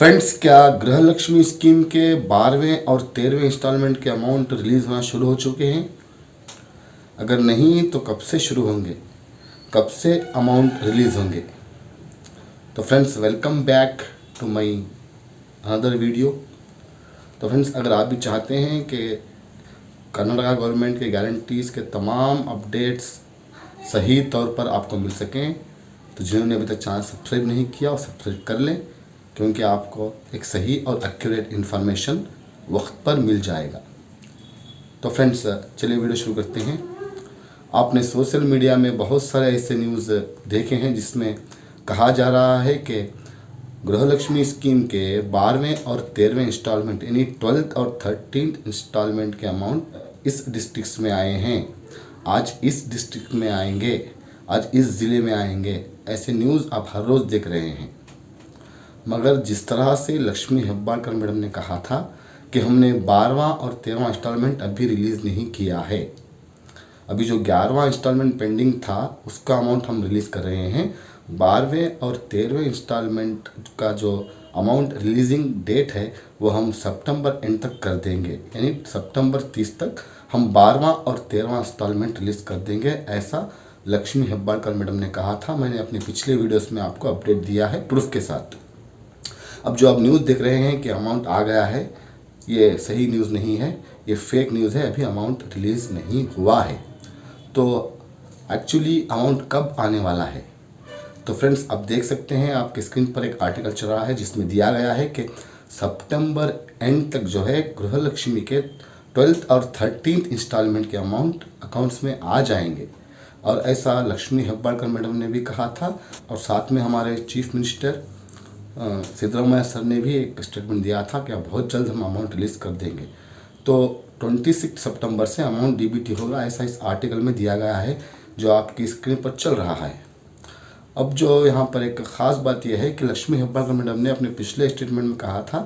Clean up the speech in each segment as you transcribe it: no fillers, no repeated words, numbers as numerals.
Friends, क्या गृह Lakshmi scheme के 12वें और 13वें इंस्टॉलमेंट के अमाउंट रिलीज़ होना शुरू हो चुके हैं? अगर नहीं तो कब से शुरू होंगे, कब से अमाउंट रिलीज़ होंगे? तो friends, welcome back to my another video. तो फ्रेंड्स, अगर आप भी चाहते हैं कि कर्नाटका गवर्नमेंट के गारंटीज़ के तमाम अपडेट्स सही तौर पर आपको मिल सकें, तो जिन्होंने अभी तक चैनल सब्सक्राइब नहीं किया वो सब्सक्राइब कर लें, क्योंकि आपको एक सही और एक्यूरेट इन्फॉर्मेशन वक्त पर मिल जाएगा। तो फ्रेंड्स, चलिए वीडियो शुरू करते हैं। आपने सोशल मीडिया में बहुत सारे ऐसे न्यूज़ देखे हैं जिसमें कहा जा रहा है कि गृह लक्ष्मी स्कीम के 12वें और 13वें इंस्टॉलमेंट यानी 12th और 13th इंस्टॉलमेंट के अमाउंट इस डिस्ट्रिक्ट में आए हैं, आज इस डिस्ट्रिक्ट में आएंगे, आज इस ज़िले में आएंगे। ऐसे न्यूज़ आप हर रोज़ देख रहे हैं। मगर जिस तरह से लक्ष्मी हेब्बारकर मैडम ने कहा था कि हमने 12वां और 13वां इंस्टॉलमेंट अभी रिलीज़ नहीं किया है, अभी जो 11वां इंस्टॉलमेंट पेंडिंग था उसका अमाउंट हम रिलीज़ कर रहे हैं। 12वें और 13वें इंस्टॉलमेंट का जो अमाउंट रिलीजिंग डेट है वो हम सितंबर एंड तक कर देंगे, यानी सितंबर 30 तक हम 12वां और 13वां इंस्टॉलमेंट रिलीज़ कर देंगे। ऐसा लक्ष्मी हेब्बारकर मैडम ने कहा था। मैंने अपने पिछले वीडियोस में आपको अपडेट दिया है प्रूफ के साथ। अब जो आप न्यूज़ देख रहे हैं कि अमाउंट आ गया है, ये सही न्यूज़ नहीं है, ये फेक न्यूज़ है। अभी अमाउंट रिलीज़ नहीं हुआ है। तो एक्चुअली अमाउंट कब आने वाला है? तो फ्रेंड्स, आप देख सकते हैं आपके स्क्रीन पर एक आर्टिकल चल रहा है जिसमें दिया गया है कि सितंबर एंड तक जो है गृह लक्ष्मी के 12th और 13th इंस्टॉलमेंट के अमाउंट अकाउंट्स में आ जाएंगे। और ऐसा लक्ष्मी हेब्बारकर मैडम ने भी कहा था, और साथ में हमारे चीफ मिनिस्टर सिद्धरामैया सर ने भी एक स्टेटमेंट दिया था कि बहुत जल्द हम अमाउंट रिलीज़ कर देंगे। तो 26 सितंबर से अमाउंट डीबीटी होगा, ऐसा इस आर्टिकल में दिया गया है जो आपकी स्क्रीन पर चल रहा है। अब जो यहाँ पर एक ख़ास बात यह है कि लक्ष्मी हेब्बारकर मैडम ने अपने पिछले स्टेटमेंट में कहा था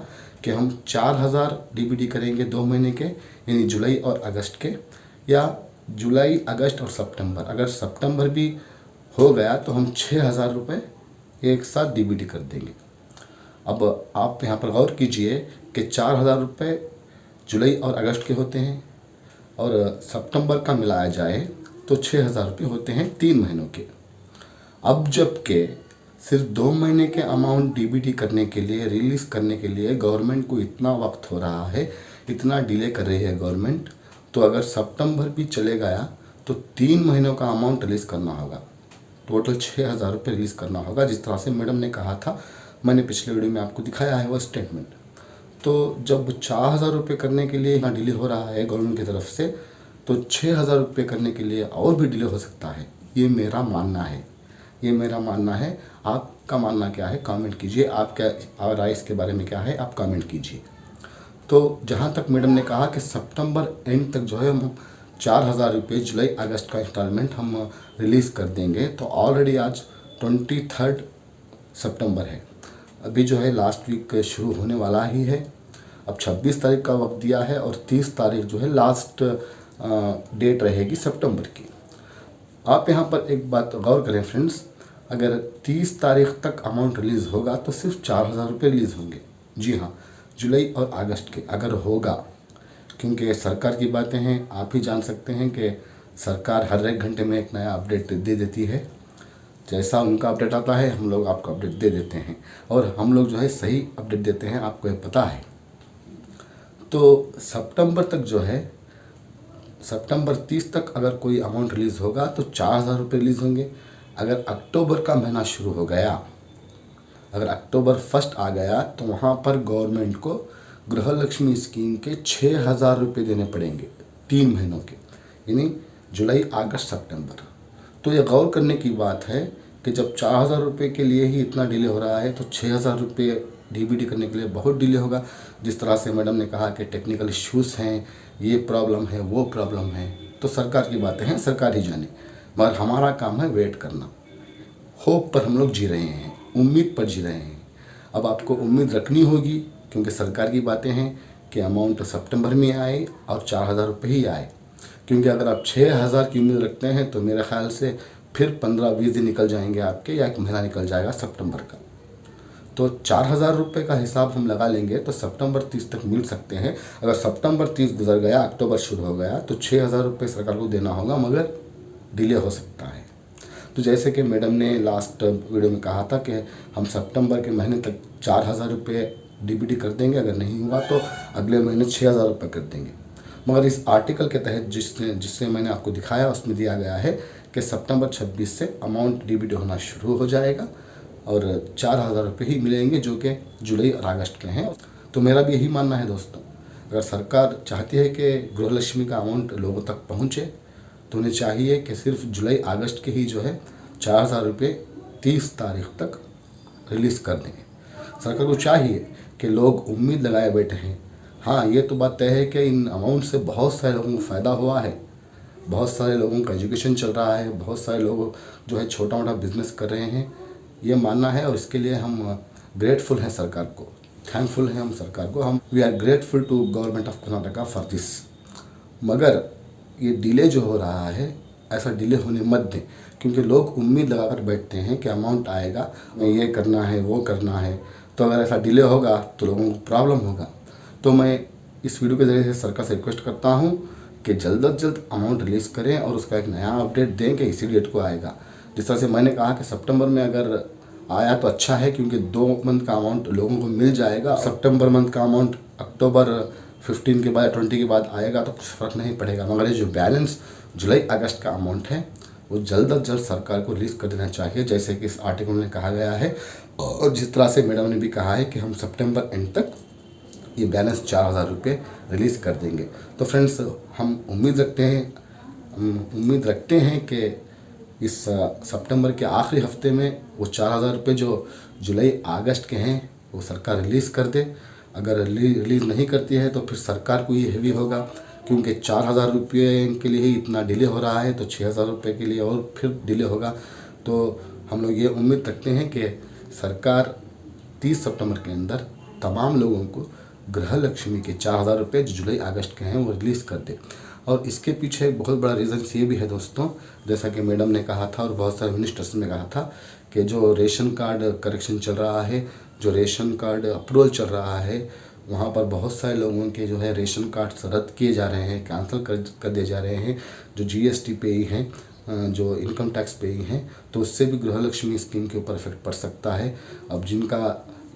कि हम 4000 डीबीटी करेंगे 2 महीने के, यानी जुलाई और अगस्त के, या जुलाई, अगस्त और सितंबर। अगर सितंबर भी हो गया तो हम 6000 रुपये एक साथ डीबीटी कर देंगे। अब आप यहाँ पर गौर कीजिए कि 4000 रुपये जुलाई और अगस्त के होते हैं, और सितंबर का मिलाया जाए तो 6000 रुपये होते हैं 3 महीनों के। अब जबकि सिर्फ 2 महीने के अमाउंट डीबीटी करने के लिए, रिलीज़ करने के लिए गवर्नमेंट को इतना वक्त हो रहा है, इतना डिले कर रही है गवर्नमेंट, तो अगर सितंबर भी चले गया तो 3 महीनों का अमाउंट रिलीज़ करना होगा। टोटल 6000 रुपये रिलीज़ करना होगा, जिस तरह से मैडम ने कहा था। मैंने पिछले वीडियो में आपको दिखाया है वो स्टेटमेंट। तो जब 4000 रुपये करने के लिए यहाँ डिले हो रहा है गवर्नमेंट की तरफ से, तो 6000 रुपये करने के लिए और भी डिले हो सकता है। ये मेरा मानना है, ये मेरा मानना है। आपका मानना क्या है कमेंट कीजिए, आप क्या राय इसके बारे में क्या है आप कमेंट कीजिए। तो जहाँ तक मैडम ने कहा कि सितंबर एंड तक जो है हम 4000 रुपये जुलाई अगस्त का इंस्टॉलमेंट हम रिलीज़ कर देंगे, तो ऑलरेडी आज 23 सितंबर है। अभी जो है लास्ट वीक शुरू होने वाला ही है। अब 26 तारीख का वक्त दिया है और 30 तारीख जो है लास्ट डेट रहेगी सितंबर की। आप यहाँ पर एक बात गौर करें फ्रेंड्स, अगर 30 तारीख तक अमाउंट रिलीज़ होगा तो सिर्फ 4000 रुपये रिलीज़ होंगे। जी हाँ, जुलाई और अगस्त के अगर होगा, क्योंकि सरकार की बातें हैं, आप ही जान सकते हैं कि सरकार हर एक घंटे में एक नया अपडेट दे देती है। जैसा उनका अपडेट आता है हम लोग आपको अपडेट दे देते हैं, और हम लोग जो है सही अपडेट देते हैं, आपको ये पता है। तो सितंबर तक जो है, सितंबर 30 तक अगर कोई अमाउंट रिलीज़ होगा तो 4000 रुपये रिलीज़ होंगे। अगर अक्टूबर का महीना शुरू हो गया, अगर अक्टूबर 1 आ गया, तो वहाँ पर गवर्नमेंट को गृह लक्ष्मी स्कीम के 6000 रुपये देने पड़ेंगे 3 महीनों के, यानी जुलाई, अगस्त, सितंबर। तो ये गौर करने की बात है कि जब 4000 रुपये के लिए ही इतना डिले हो रहा है, तो 6000 रुपये डीबीटी करने के लिए बहुत डिले होगा। जिस तरह से मैडम ने कहा कि टेक्निकल इश्यूज़ हैं, ये प्रॉब्लम है, वो प्रॉब्लम है, तो सरकार की बातें हैं, सरकार ही जाने। मगर हमारा काम है वेट करना। होप पर हम लोग जी रहे हैं, उम्मीद पर जी रहे हैं। अब आपको उम्मीद रखनी होगी, क्योंकि सरकार की बातें हैं कि अमाउंट सितंबर में आए और 4000 रुपये ही आए। क्योंकि अगर आप 6000 की उम्मीद रखते हैं तो मेरे ख्याल से फिर 15-20 दिन निकल जाएंगे आपके, या 1 महीना निकल जाएगा सितंबर का। तो 4,000 रुपये का हिसाब हम लगा लेंगे तो सितंबर 30 तक मिल सकते हैं। अगर सितंबर 30 गुजर गया, अक्टूबर शुरू हो गया, तो 6,000 रुपये सरकार को देना होगा, मगर डिले हो सकता है। तो जैसे कि मैडम ने लास्ट वीडियो में कहा था कि हम सितंबर के महीने तक 4,000 रुपये डीबीटी कर देंगे, अगर नहीं हुआ तो अगले महीने 6,000 रुपये कर देंगे। मगर इस आर्टिकल के तहत जिससे मैंने आपको दिखाया उसमें दिया गया है कि सितंबर 26 से अमाउंट डीबीटी होना शुरू हो जाएगा और 4,000 रुपये ही मिलेंगे, जो कि जुलाई और अगस्त के हैं। तो मेरा भी यही मानना है दोस्तों, अगर सरकार चाहती है कि गृहलक्ष्मी का अमाउंट लोगों तक पहुँचे तो उन्हें चाहिए कि सिर्फ जुलाई अगस्त के ही जो है 4,000 रुपये 30 तारीख तक रिलीज़ कर देंगे। सरकार को चाहिए कि लोग उम्मीद लगाए बैठे हैं। हाँ, ये तो बात तय है कि इन अमाउंट से बहुत सारे लोगों को फ़ायदा हुआ है, बहुत सारे लोगों का एजुकेशन चल रहा है, बहुत सारे लोग जो है छोटा मोटा बिजनेस कर रहे हैं, ये मानना है। और इसके लिए हम ग्रेटफुल हैं सरकार को, थैंकफुल हैं हम सरकार को। हम we are grateful to government of Karnataka for this. मगर ये डिले जो हो रहा है, ऐसा डिले होने मत दें, क्योंकि लोग उम्मीद लगाकर बैठते हैं कि अमाउंट आएगा, ये करना है वो करना है। तो अगर ऐसा डिले होगा तो लोगों को प्रॉब्लम होगा। तो मैं इस वीडियो के ज़रिए से सरकार से रिक्वेस्ट करता हूँ कि जल्द अज जल्द अमाउंट रिलीज़ करें और उसका एक नया अपडेट दें कि इसी डेट को आएगा। जिस तरह से मैंने कहा कि सितंबर में अगर आया तो अच्छा है, क्योंकि 2 मंथ का अमाउंट लोगों को मिल जाएगा। सितंबर मंथ का अमाउंट अक्टूबर 15 के बाद 20 के बाद आएगा तो कुछ फ़र्क नहीं पड़ेगा। मगर ये जो बैलेंस जुलाई अगस्त का अमाउंट है वो जल्द अज जल्द सरकार को रिलीज़ कर देना चाहिए, जैसे कि इस आर्टिकल में कहा गया है। और जिस तरह से मैडम ने भी कहा है कि हम सितंबर एंड तक ये बैलेंस 4,000 रुपये रिलीज़ कर देंगे। तो फ्रेंड्स, हम उम्मीद रखते हैं कि इस सितंबर के आखिरी हफ्ते में वो 4,000 रुपये जो जुलाई अगस्त के हैं वो सरकार रिलीज़ कर दे। अगर रिलीज़ नहीं करती है तो फिर सरकार को ये हेवी होगा, क्योंकि 4,000 रुपये के लिए ही इतना डिले हो रहा है, तो 6,000 रुपये के लिए और फिर डिले होगा। तो हम लोग ये उम्मीद रखते हैं कि सरकार 30 सितंबर के अंदर तमाम लोगों को गृहलक्ष्मी के 4,000 रुपये जो जुलाई अगस्त के हैं वो रिलीज़ कर दे। और इसके पीछे एक बहुत बड़ा रीज़न ये भी है दोस्तों, जैसा कि मैडम ने कहा था और बहुत सारे मिनिस्टर्स ने कहा था कि जो रेशन कार्ड करेक्शन चल रहा है, जो रेशन कार्ड अप्रूवल चल रहा है, वहाँ पर बहुत सारे लोगों के जो है रेशन कार्ड्स रद्द किए जा रहे हैं, कैंसिल कर दिए जा रहे हैं। जो GST पेई हैं, जो इनकम टैक्स पेई हैं, तो उससे भी गृहलक्ष्मी स्कीम के ऊपर इफेक्ट पड़ सकता है। अब जिनका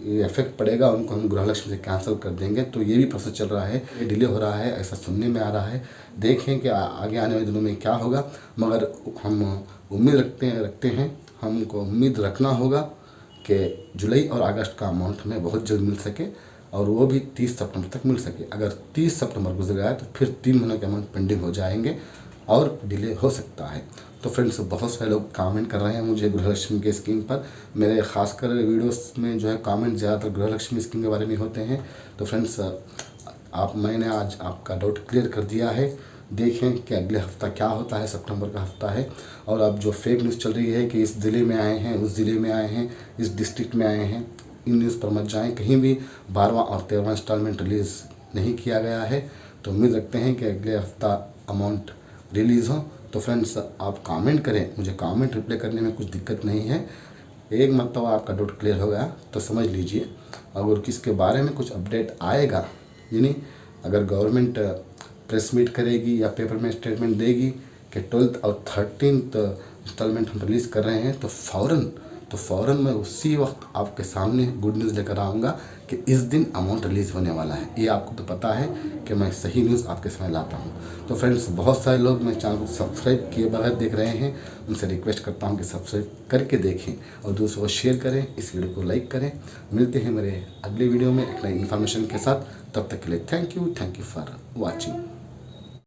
ये इफेक्ट पड़ेगा उनको हम गृहलक्ष्मी से कैंसिल कर देंगे। तो ये भी प्रोसेस चल रहा है, ये डिले हो रहा है, ऐसा सुनने में आ रहा है। देखें कि आगे आने वाले दिनों में क्या होगा। मगर हम उम्मीद रखते हैं, हमको उम्मीद रखना होगा कि जुलाई और अगस्त का अमाउंट हमें बहुत जल्द मिल सके, और वो भी 30 सितंबर तक मिल सके। अगर 30 सितंबर गुजर गया तो फिर 3 महीनों के अमाउंट पेंडिंग हो जाएंगे और डिले हो सकता है। तो फ्रेंड्स, बहुत सारे लोग कमेंट कर रहे हैं मुझे गृहलक्ष्मी के स्कीम पर। मेरे खासकर वीडियोस में जो है कमेंट ज़्यादातर गृहलक्ष्मी स्कीम के बारे में होते हैं। तो फ्रेंड्स, मैंने आज आपका डाउट क्लियर कर दिया है। देखें कि अगले हफ्ता क्या होता है, सितंबर का हफ्ता है। और अब जो फेक न्यूज़ चल रही है कि इस ज़िले में आए हैं, उस ज़िले में आए हैं, इस डिस्ट्रिक्ट में आए हैं, इन न्यूज़ पर मत जाएँ। कहीं भी 12वां और 13वां इंस्टॉलमेंट रिलीज़ नहीं किया गया है। तो उम्मीद रखते हैं कि अगले हफ्ता अमाउंट रिलीज़ हो। तो फ्रेंड्स, आप कमेंट करें, मुझे कमेंट रिप्लाई करने में कुछ दिक्कत नहीं है। एक मतलब आपका डाउट क्लियर हो गया तो समझ लीजिए। अगर किसके बारे में कुछ अपडेट आएगा, यानी अगर गवर्नमेंट प्रेस मीट करेगी या पेपर में स्टेटमेंट देगी कि 12th और 13th इंस्टॉलमेंट हम रिलीज़ कर रहे हैं, तो फ़ौरन मैं उसी वक्त आपके सामने गुड न्यूज़ लेकर आऊँगा कि इस दिन अमाउंट रिलीज़ होने वाला है। ये आपको तो पता है कि मैं सही न्यूज़ आपके सामने लाता हूँ। तो फ्रेंड्स, बहुत सारे लोग मेरे चैनल को सब्सक्राइब किए बगैर देख रहे हैं, उनसे रिक्वेस्ट करता हूँ कि सब्सक्राइब करके देखें और दूसरों को शेयर करें, इस वीडियो को लाइक करें। मिलते हैं मेरे अगले वीडियो में एक नई इन्फॉर्मेशन के साथ। तब तक के लिए थैंक यू फॉर वॉचिंग।